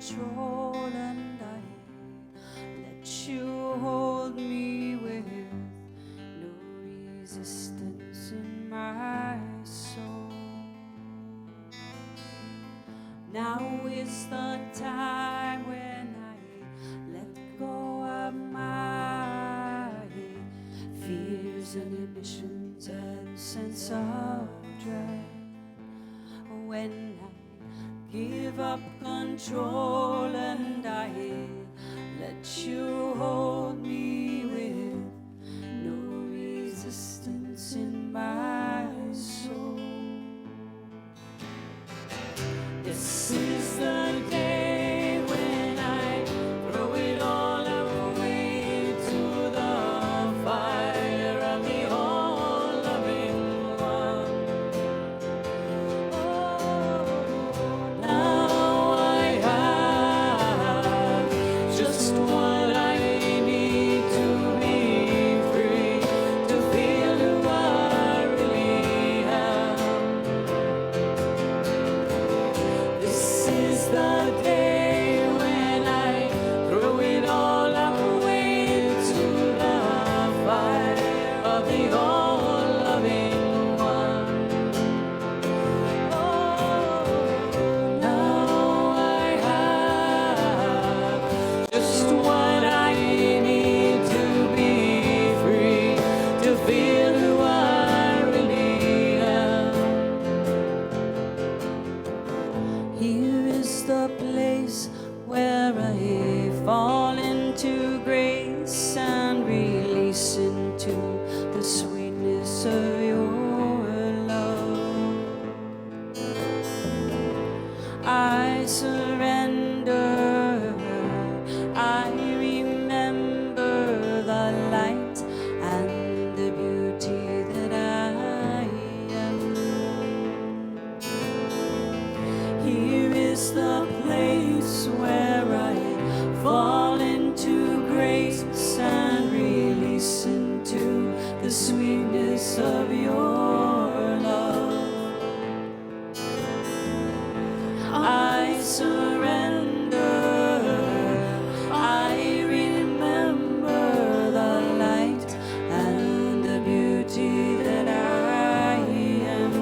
control, and I let you hold me with no resistance in my soul. Now is the time when I let go of my fears and ambitions and sense of dread. When I give up control and I let you hold me with no resistance in my soul. This is the day when I throw it all away to the fire of the all-loving one. Oh, now I have just what I need to be free, to feel who I really am. This is the day when I throw it all away to the fire of the all-loving one. Oh, now I have just what I need to be free, to feel who I really am. Here is the place where I fall into grace and release into the sweetness of your love. I surrender, I remember the light and the beauty that I am. Here is the place where I fall into grace and release into the sweetness of your love. I surrender, I remember the light and the beauty that I am.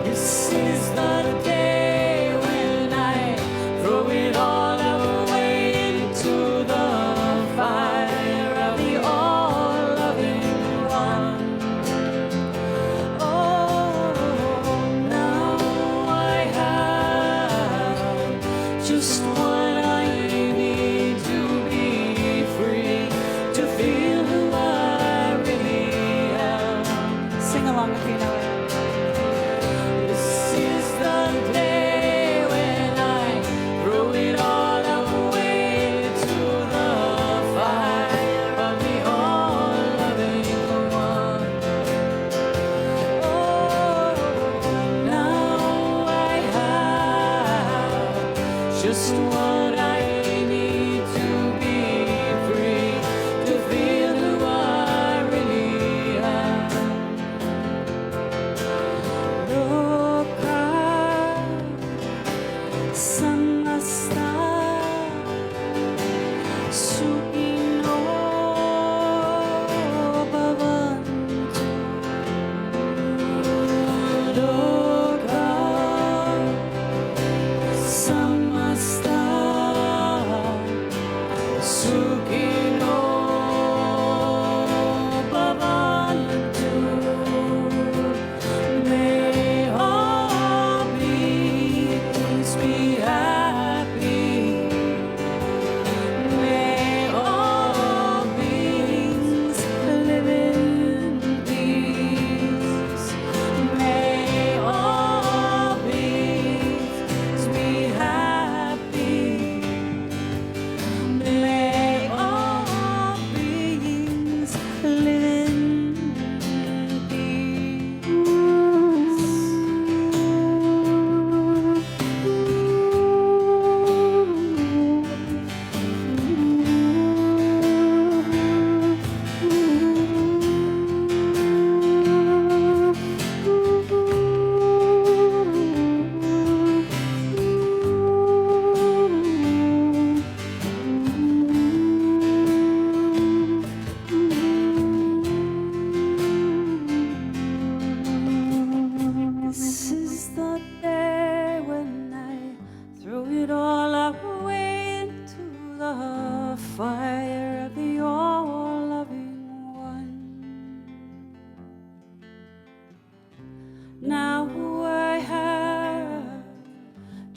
This is the day when I throw it all away into the fire of the all-loving one. Oh, now I have just what I need to be free, to feel who I really am. Sing along if you know it. This is the day when I throw it all away to the fire of the all-loving one. Oh, now I have just what I need to be free, to feel who I really am. Loka samasta sukino bhavantu. Loka samasta sukino bhavantu. May all be peace be happy.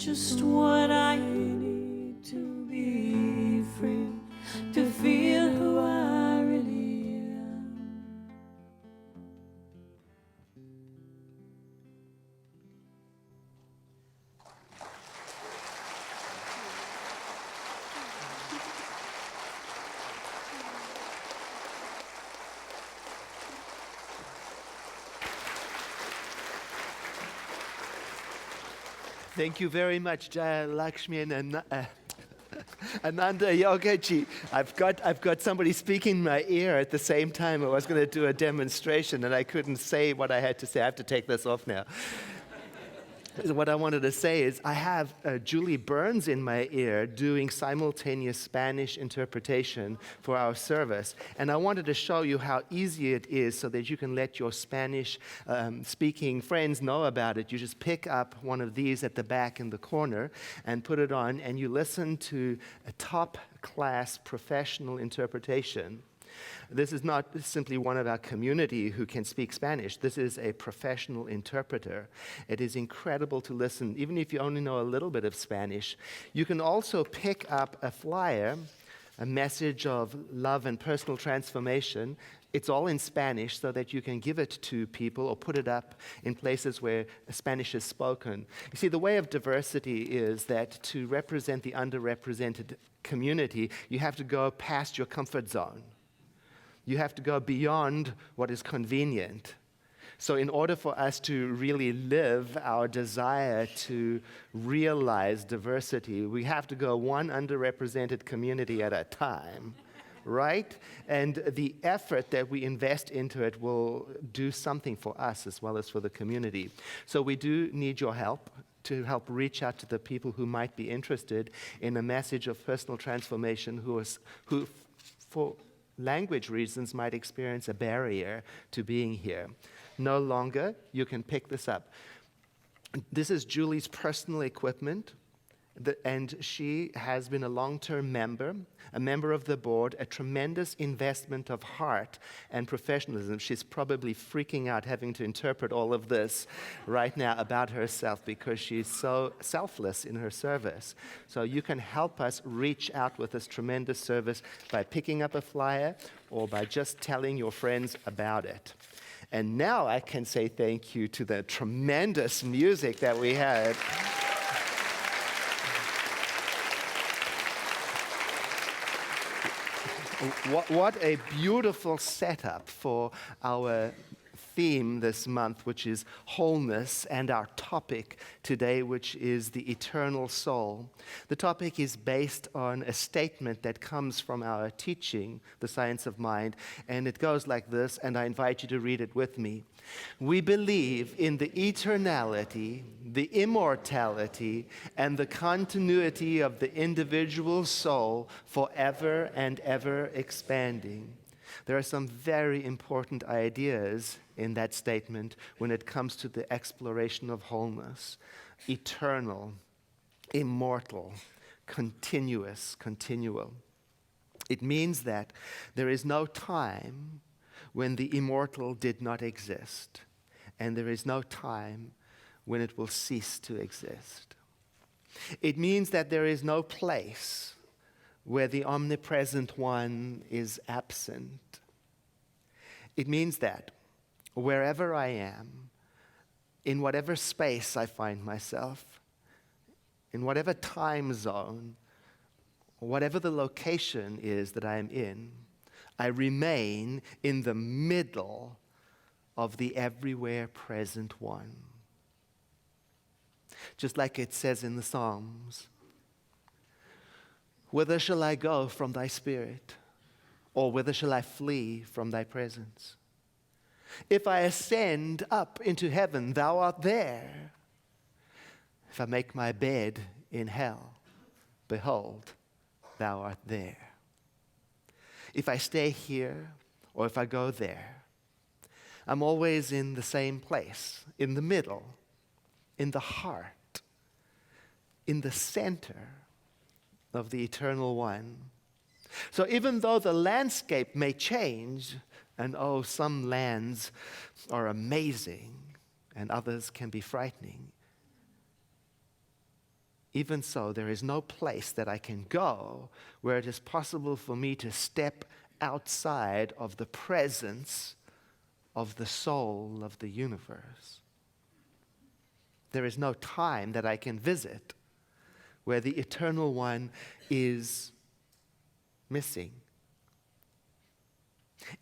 just what I need to be free, to feel who I really am. Thank you very much, Jaya Lakshmi and Ananda Yogaji. I've got somebody speaking in my ear at the same time. I was going to do a demonstration and I couldn't say what I had to say. I have to take this off now. What I wanted to say is I have Julie Burns in my ear doing simultaneous Spanish interpretation for our service. And I wanted to show you how easy it is so that you can let your Spanish speaking friends know about it. You just pick up one of these at the back in the corner and put it on, and you listen to a top class professional interpretation. This is not simply one of our community who can speak Spanish. This is a professional interpreter. It is incredible to listen, even if you only know a little bit of Spanish. You can also pick up a flyer, a message of love and personal transformation. It's all in Spanish so that you can give it to people or put it up in places where Spanish is spoken. You see, the way of diversity is that to represent the underrepresented community, you have to go past your comfort zone. You have to go beyond what is convenient. So in order for us to really live our desire to realize diversity, we have to go one underrepresented community at a time, right? And the effort that we invest into it will do something for us as well as for the community. So we do need your help to help reach out to the people who might be interested in a message of personal transformation who for language reasons might experience a barrier to being here. No longer, you can pick this up. This is Julie's personal equipment, and she has been a long-term member, a member of the board, a tremendous investment of heart and professionalism. She's probably freaking out having to interpret all of this right now about herself because she's so selfless in her service. So you can help us reach out with this tremendous service by picking up a flyer or by just telling your friends about it. And now I can say thank you to the tremendous music that we had. What a beautiful setup for our theme this month, which is wholeness, and our topic today, which is the eternal soul. The topic is based on a statement that comes from our teaching, The Science of Mind, and it goes like this, and I invite you to read it with me. We believe in the eternality, the immortality, and the continuity of the individual soul forever and ever expanding. There are some very important ideas in that statement when it comes to the exploration of wholeness. Eternal, immortal, continuous, continual. It means that there is no time when the immortal did not exist, and there is no time when it will cease to exist. It means that there is no place where the omnipresent one is absent. It means that wherever I am, in whatever space I find myself, in whatever time zone, whatever the location is that I am in, I remain in the middle of the everywhere present one. Just like it says in the Psalms, whither shall I go from thy spirit? Or whither shall I flee from thy presence? If I ascend up into heaven, thou art there. If I make my bed in hell, behold, thou art there. If I stay here or if I go there, I'm always in the same place, in the middle, in the heart, in the center of the eternal one. So even though the landscape may change, and some lands are amazing and others can be frightening, even so, there is no place that I can go where it is possible for me to step outside of the presence of the soul of the universe. There is no time that I can visit where the Eternal One is missing.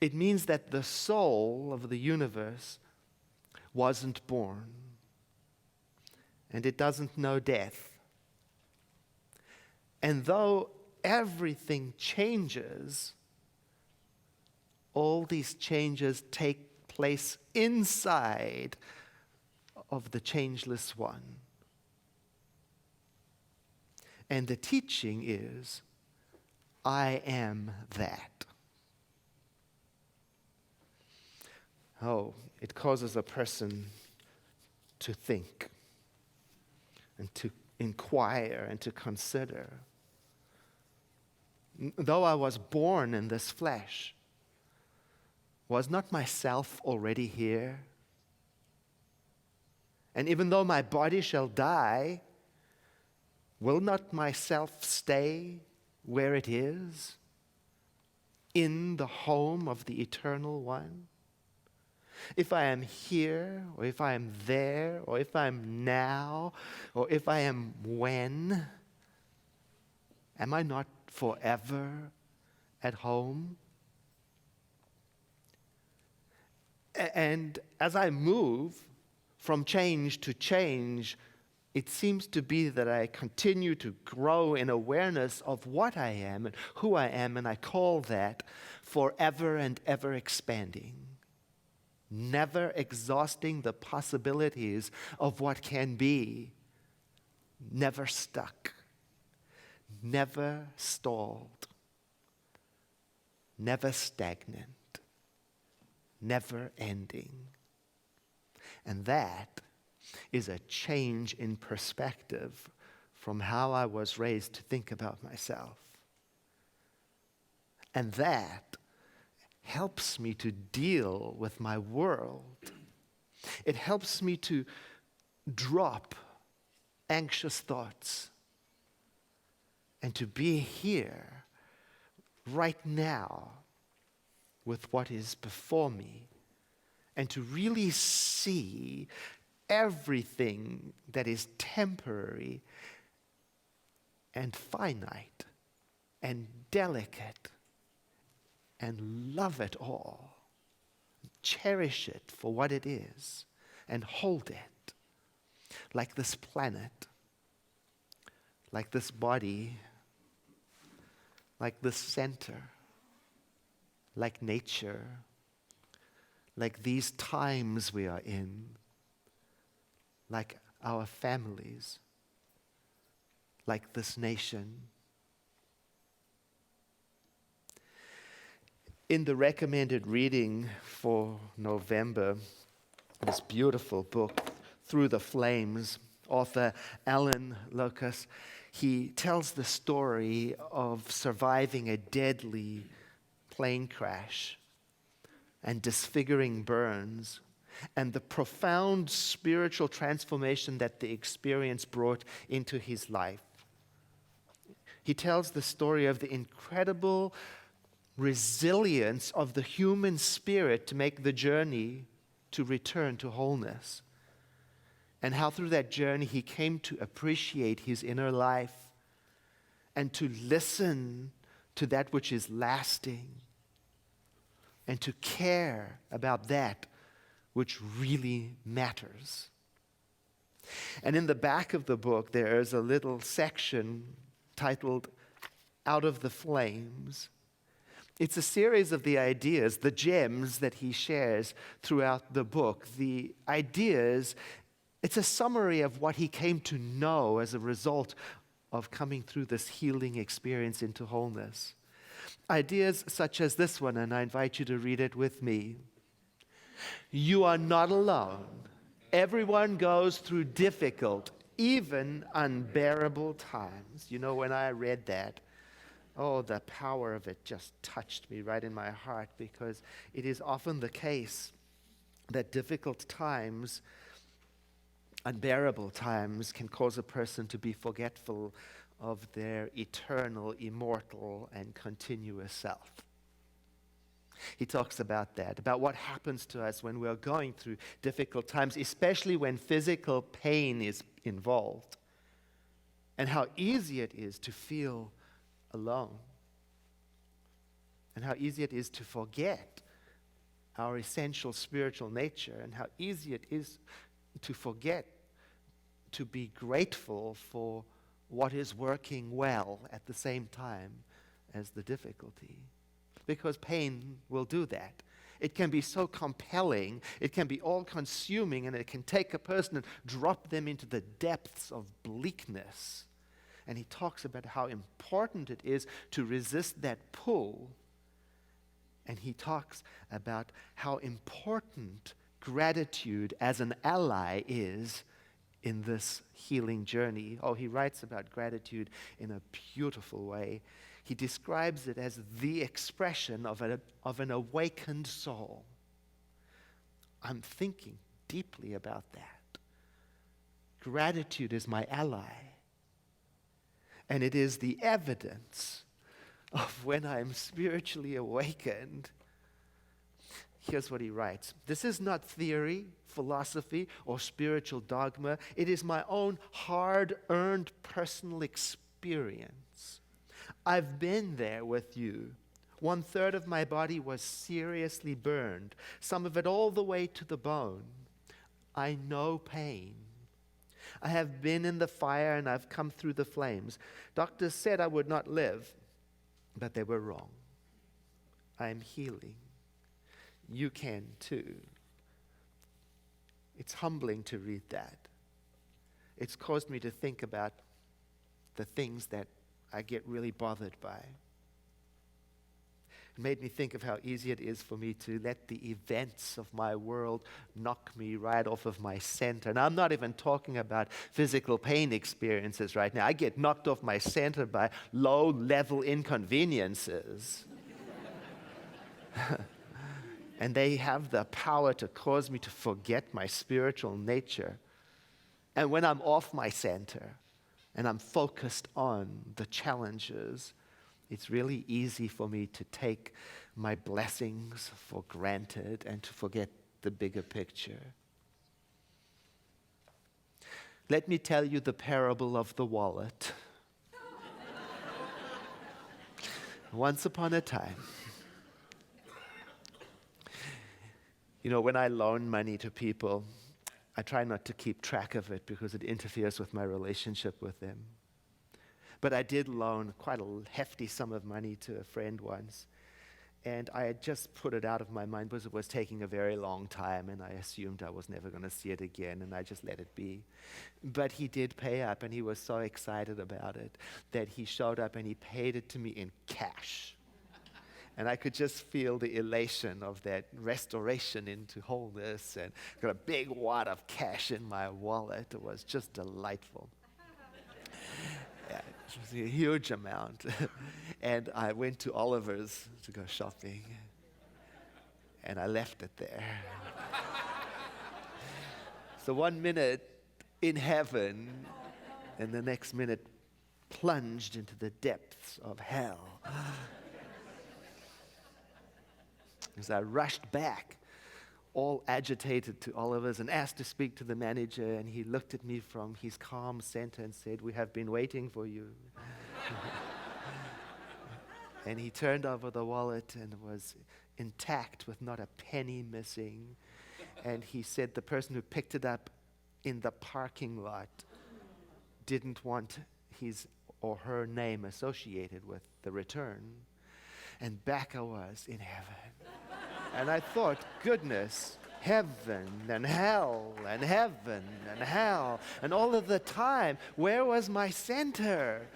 It means that the soul of the universe wasn't born, and it doesn't know death. And though everything changes, all these changes take place inside of the changeless one. And the teaching is, I am that. Oh, it causes a person to think and to inquire and to consider. Though I was born in this flesh, was not myself already here? And even though my body shall die, will not myself stay where it is, in the home of the Eternal One? If I am here, or if I am there, or if I am now, or if I am when, am I not forever at home? And as I move from change to change, it seems to be that I continue to grow in awareness of what I am and who I am, and I call that forever and ever expanding, never exhausting the possibilities of what can be, never stuck, never stalled, never stagnant, never ending. And that is a change in perspective from how I was raised to think about myself. And that helps me to deal with my world. It helps me to drop anxious thoughts and to be here right now with what is before me, and to really see everything that is temporary and finite and delicate, and love it all, cherish it for what it is, and hold it like this planet, like this body, like this center, like nature, like these times we are in, like our families, like this nation. In the recommended reading for November, this beautiful book, Through the Flames, author Alan Locus, he tells the story of surviving a deadly plane crash and disfiguring burns, and the profound spiritual transformation that the experience brought into his life. He tells the story of the incredible resilience of the human spirit to make the journey to return to wholeness, and how through that journey he came to appreciate his inner life and to listen to that which is lasting, and to care about that which really matters. And in the back of the book, there is a little section titled Out of the Flames. It's a series of the ideas, the gems that he shares throughout the book. The ideas, it's a summary of what he came to know as a result of coming through this healing experience into wholeness. Ideas such as this one, and I invite you to read it with me. You are not alone. Everyone goes through difficult, even unbearable times. You know, when I read that, oh, the power of it just touched me right in my heart, because it is often the case that difficult times Unbearable times can cause a person to be forgetful of their eternal, immortal, and continuous self. He talks about that, about what happens to us when we're going through difficult times, especially when physical pain is involved, and how easy it is to feel alone, and how easy it is to forget our essential spiritual nature, and how easy it is to forget to be grateful for what is working well at the same time as the difficulty. Because pain will do that. It can be so compelling, it can be all-consuming, and it can take a person and drop them into the depths of bleakness. And he talks about how important it is to resist that pull. And he talks about how important gratitude as an ally is in this healing journey. Oh, he writes about gratitude in a beautiful way. He describes it as the expression of an awakened soul. I'm thinking deeply about that. Gratitude is my ally. And it is the evidence of when I'm spiritually awakened. Here's what he writes. This is not theory, philosophy, or spiritual dogma. It is my own hard-earned personal experience. I've been there with you. 1/3 of my body was seriously burned, some of it all the way to the bone. I know pain. I have been in the fire and I've come through the flames. Doctors said I would not live, but they were wrong. I am healing. You can too. It's humbling to read that. It's caused me to think about the things that I get really bothered by. It made me think of how easy it is for me to let the events of my world knock me right off of my center. And I'm not even talking about physical pain experiences right now. I get knocked off my center by low-level inconveniences. And they have the power to cause me to forget my spiritual nature. And when I'm off my center and I'm focused on the challenges, it's really easy for me to take my blessings for granted and to forget the bigger picture. Let me tell you the parable of the wallet. Once upon a time, you know, when I loan money to people, I try not to keep track of it because it interferes with my relationship with them. But I did loan quite a hefty sum of money to a friend once. And I had just put it out of my mind because it was taking a very long time and I assumed I was never going to see it again and I just let it be. But he did pay up and he was so excited about it that he showed up and he paid it to me in cash. And I could just feel the elation of that restoration into wholeness and got a big wad of cash in my wallet. It was just delightful. Yeah, it was a huge amount. And I went to Oliver's to go shopping. And I left it there. So 1 minute in heaven, and the next minute plunged into the depths of hell. As I rushed back, all agitated, to Oliver's and asked to speak to the manager, and he looked at me from his calm center and said, "We have been waiting for you." And he turned over the wallet and was intact with not a penny missing. And he said the person who picked it up in the parking lot didn't want his or her name associated with the return. And back I was in heaven. And I thought, goodness, heaven and hell and heaven and hell. And all of the time, where was my center?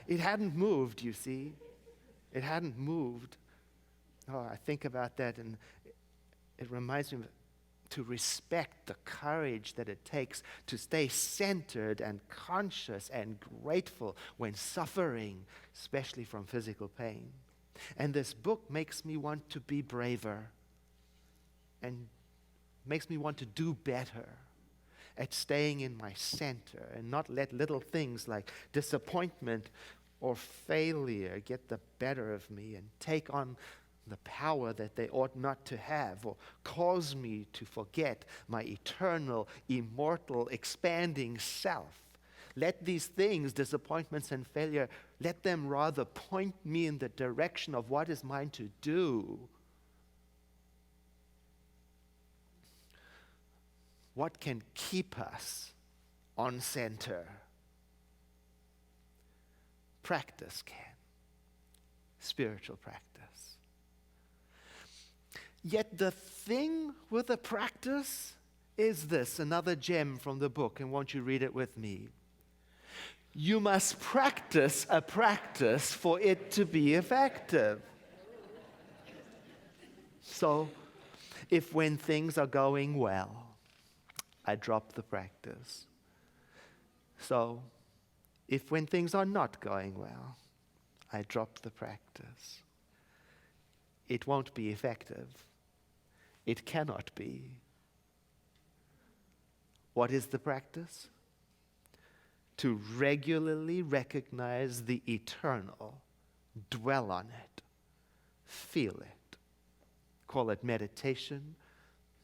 It hadn't moved, you see. It hadn't moved. Oh, I think about that and it reminds me to respect the courage that it takes to stay centered and conscious and grateful when suffering, especially from physical pain. And this book makes me want to be braver and makes me want to do better at staying in my center and not let little things like disappointment or failure get the better of me and take on the power that they ought not to have, or cause me to forget my eternal, immortal, expanding self. Let these things, disappointments and failure, let them rather point me in the direction of what is mine to do. What can keep us on center? Practice can. Spiritual practice. Yet the thing with the practice is this, another gem from the book, and won't you read it with me? You must practice a practice for it to be effective. So, if when things are going well, I drop the practice. So, if when things are not going well, I drop the practice, it won't be effective. It cannot be. What is the practice? To regularly recognize the eternal, dwell on it, feel it. Call it meditation,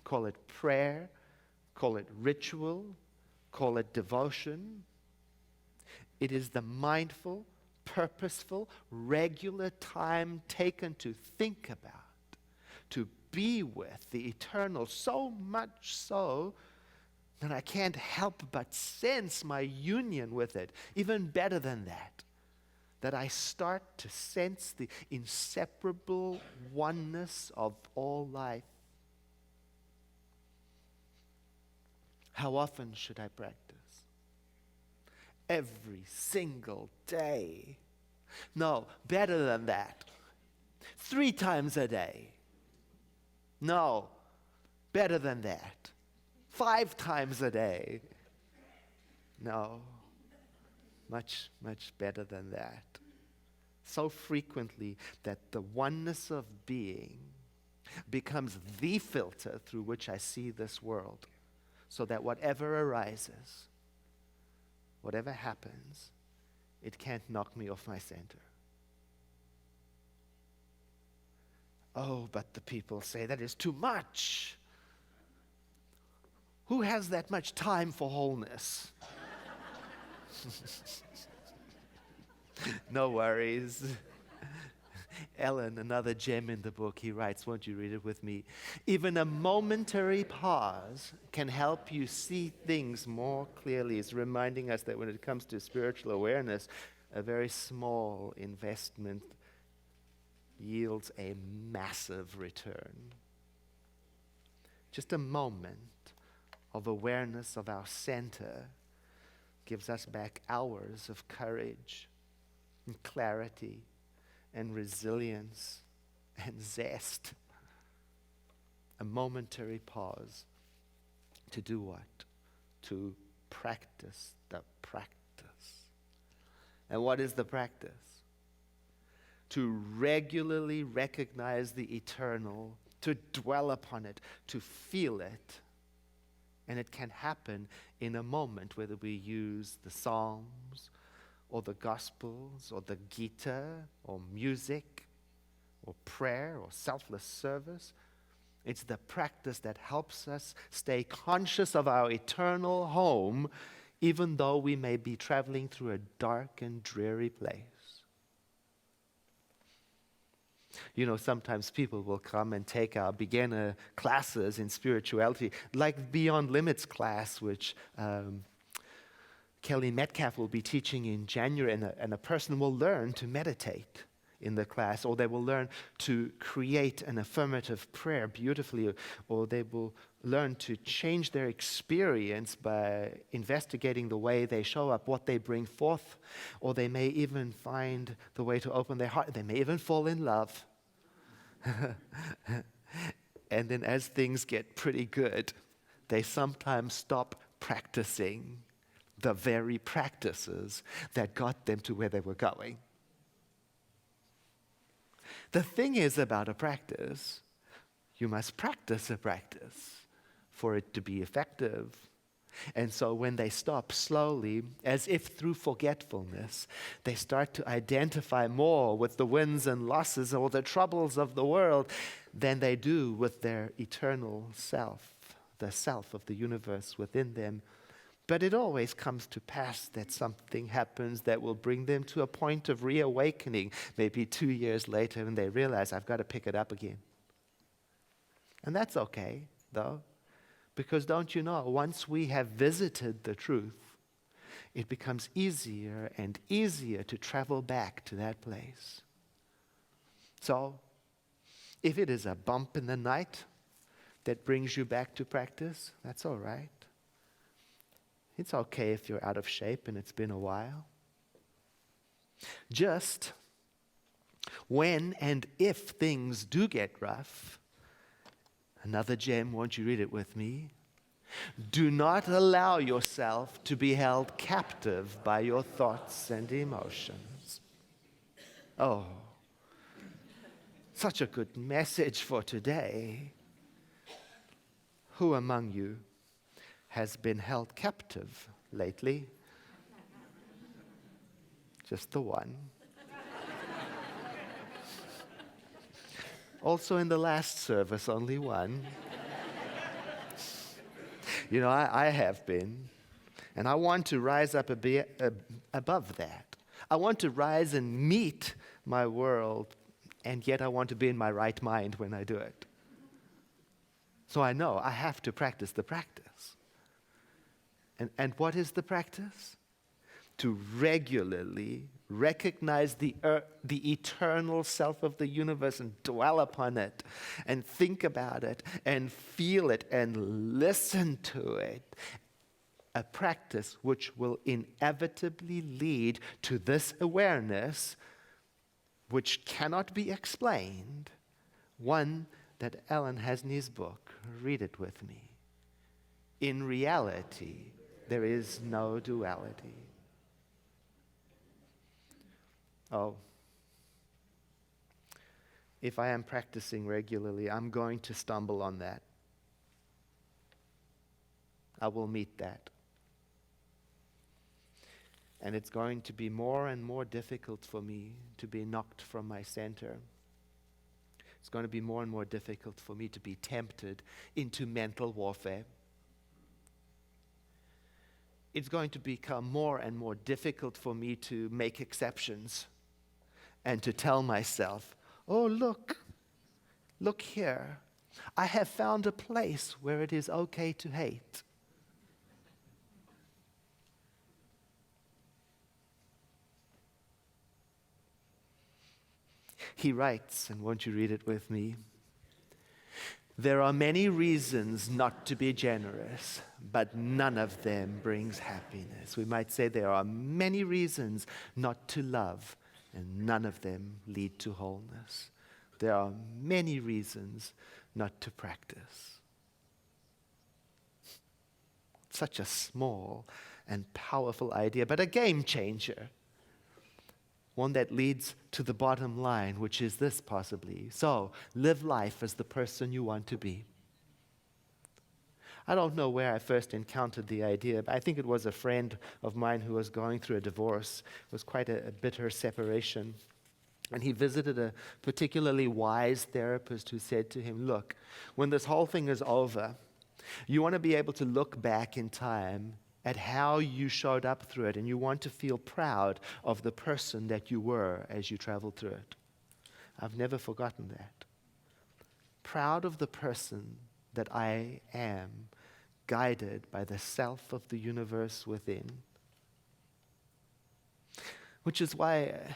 call it prayer, call it ritual, call it devotion. It is the mindful, purposeful, regular time taken to think about, to be with the eternal, so much so that I can't help but sense my union with it. Even better than that I start to sense the inseparable oneness of all life. How often should I practice? Every single day. No, better than that. 3 times a day. No, better than that. 5 times a day. No, much, much better than that. So frequently that the oneness of being becomes the filter through which I see this world, so that whatever arises, whatever happens, it can't knock me off my center. Oh, but the people say that is too much. Who has that much time for wholeness? No worries. Ellen, another gem in the book, he writes, won't you read it with me? Even a momentary pause can help you see things more clearly. It's reminding us that when it comes to spiritual awareness, a very small investment yields a massive return. Just a moment of awareness of our center gives us back hours of courage and clarity and resilience and zest. A momentary pause to do what? To practice the practice. And what is the practice? To regularly recognize the eternal, to dwell upon it, to feel it. And it can happen in a moment, whether we use the Psalms or the Gospels or the Gita or music or prayer or selfless service. It's the practice that helps us stay conscious of our eternal home, even though we may be traveling through a dark and dreary place. You know, sometimes people will come and take our beginner classes in spirituality, like Beyond Limits class, which Kelly Metcalf will be teaching in January, and a person will learn to meditate in the class, or they will learn to create an affirmative prayer beautifully, or they will learn to change their experience by investigating the way they show up, what they bring forth, or they may even find the way to open their heart. They may even fall in love. And then as things get pretty good, they sometimes stop practicing the very practices that got them to where they were going. The thing is about a practice, you must practice a practice for it to be effective. And so when they stop slowly, as if through forgetfulness, they start to identify more with the wins and losses or the troubles of the world than they do with their eternal self, the self of the universe within them. But it always comes to pass that something happens that will bring them to a point of reawakening, maybe 2 years later, when they realize, I've got to pick it up again. And that's okay, though. Because don't you know, once we have visited the truth, it becomes easier and easier to travel back to that place. So, if it is a bump in the night that brings you back to practice, that's all right. It's okay if you're out of shape and it's been a while. Just when and if things do get rough, another gem, won't you read it with me? Do not allow yourself to be held captive by your thoughts and emotions. Oh, such a good message for today. Who among you has been held captive lately? Just the one. Also in the last service, only one. You know, I have been. And I want to rise up a bit above that. I want to rise and meet my world, and yet I want to be in my right mind when I do it. So I know I have to practice the practice. And what is the practice? To regularly recognize the eternal self of the universe and dwell upon it and think about it and feel it and listen to it. A practice which will inevitably lead to this awareness which cannot be explained. One that Alan has in his book. Read it with me. In reality, there is no duality. Oh, if I am practicing regularly, I'm going to stumble on that. I will meet that. And it's going to be more and more difficult for me to be knocked from my center. It's going to be more and more difficult for me to be tempted into mental warfare. It's going to become more and more difficult for me to make exceptions and to tell myself, oh, look here. I have found a place where it is okay to hate. He writes, and won't you read it with me? There are many reasons not to be generous, but none of them brings happiness. We might say there are many reasons not to love, and none of them lead to wholeness. There are many reasons not to practice. Such a small and powerful idea, but a game changer. One that leads to the bottom line, which is this possibly. So, live life as the person you want to be. I don't know where I first encountered the idea, but I think it was a friend of mine who was going through a divorce. It was quite a bitter separation. And he visited a particularly wise therapist who said to him, look, when this whole thing is over, you want to be able to look back in time at how you showed up through it, and you want to feel proud of the person that you were as you traveled through it. I've never forgotten that. Proud of the person that I am, guided by the self of the universe within. Which is why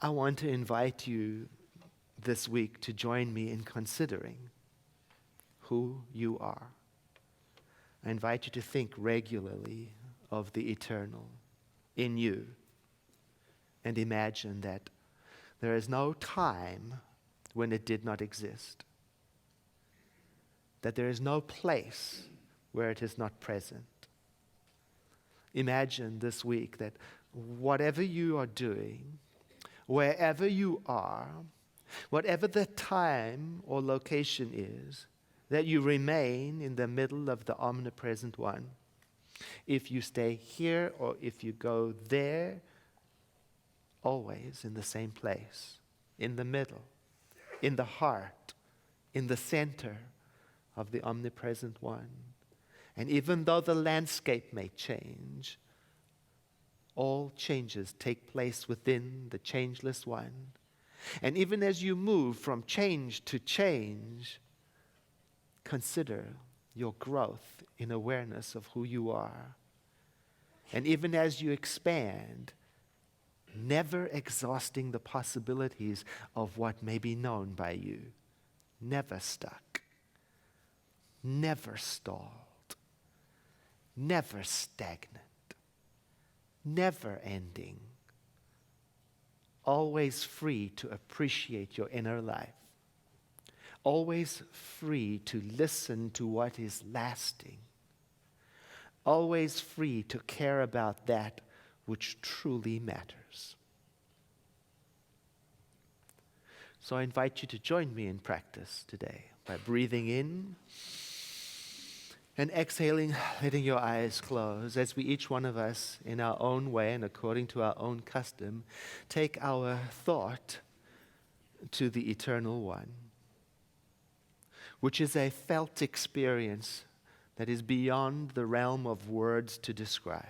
I want to invite you this week to join me in considering who you are. I invite you to think regularly of the eternal in you and imagine that there is no time when it did not exist, that there is no place where it is not present. Imagine this week that whatever you are doing, wherever you are, whatever the time or location is, that you remain in the middle of the omnipresent one. If you stay here or if you go there, always in the same place, in the middle, in the heart, in the center of the omnipresent one. And even though the landscape may change, all changes take place within the changeless one. And even as you move from change to change, consider your growth in awareness of who you are. And even as you expand, never exhausting the possibilities of what may be known by you. Never stuck. Never stalled. Never stagnant. Never ending. Always free to appreciate your inner life. Always free to listen to what is lasting. Always free to care about that which truly matters. So I invite you to join me in practice today by breathing in and exhaling, letting your eyes close as we each one of us, in our own way and according to our own custom, take our thought to the Eternal One, which is a felt experience that is beyond the realm of words to describe.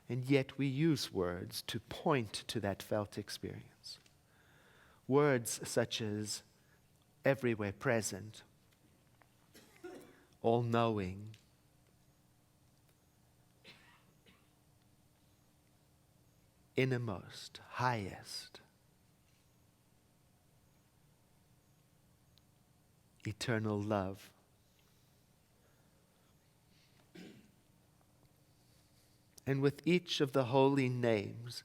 And yet we use words to point to that felt experience. Words such as everywhere present, all-knowing, innermost, highest, eternal love. And with each of the holy names,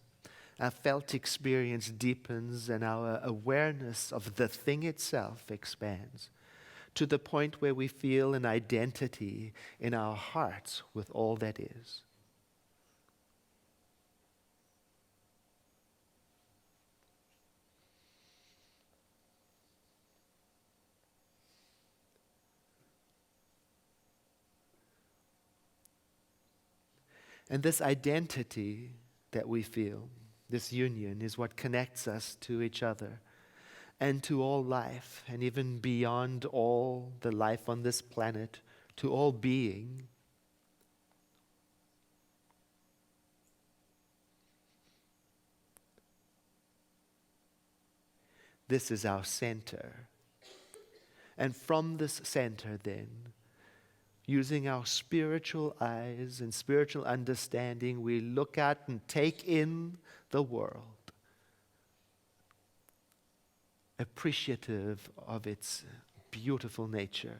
our felt experience deepens and our awareness of the thing itself expands to the point where we feel an identity in our hearts with all that is. And this identity that we feel, this union, is what connects us to each other and to all life, and even beyond all the life on this planet, to all being. This is our center. And from this center, then, using our spiritual eyes and spiritual understanding, we look at and take in the world, appreciative of its beautiful nature,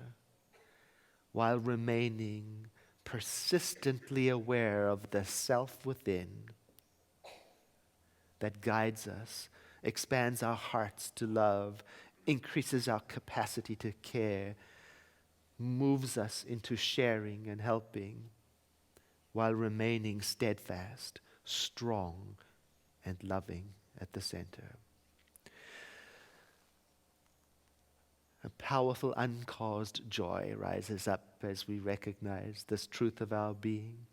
while remaining persistently aware of the self within that guides us, expands our hearts to love, increases our capacity to care, moves us into sharing and helping, while remaining steadfast, strong, and loving at the center. A powerful, uncaused joy rises up as we recognize this truth of our being.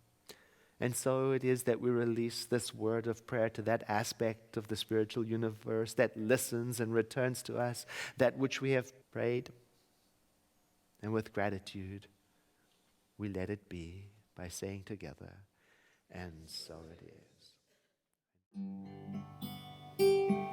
And so it is that we release this word of prayer to that aspect of the spiritual universe that listens and returns to us that which we have prayed. And with gratitude, we let it be by saying together, and so it is.